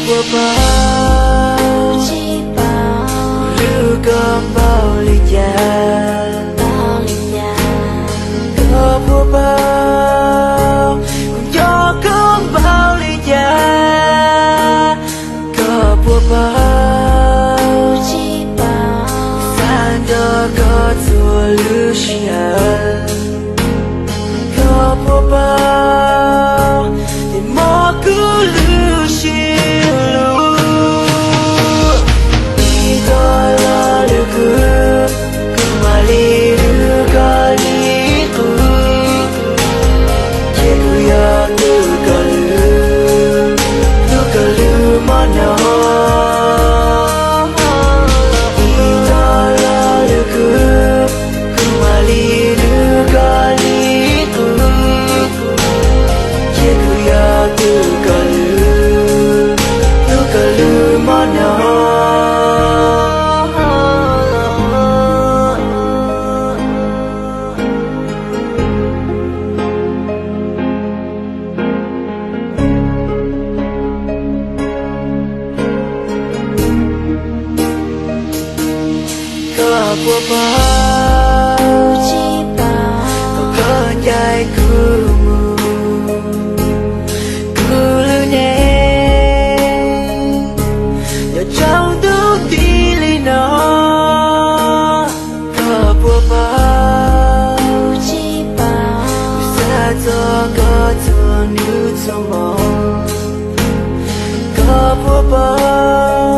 bùa bao chi bao lưu cơm bao ly già bao ly nhà có bùa bao gió cơm bao ly già có bùa bao chi bao san đó có chùa lưu xia có bùa bao thì mò cứ lưu xia lưu đi tôi lo lưu cứ mà đi lưu có lý cứ chỉ cứ ya lưu có lưu mà nó đi tôi lo lưu cứ mà đi lưu có lý cứ chỉ cứ ya lưu có lưu mà nó có bùa bao chi bao có chạy cứ mù cứ lưu nhẹ nhờ trong thức đi lý nó có bùa bao chi bao xa cho có thừa nữ cho mong có bùa bao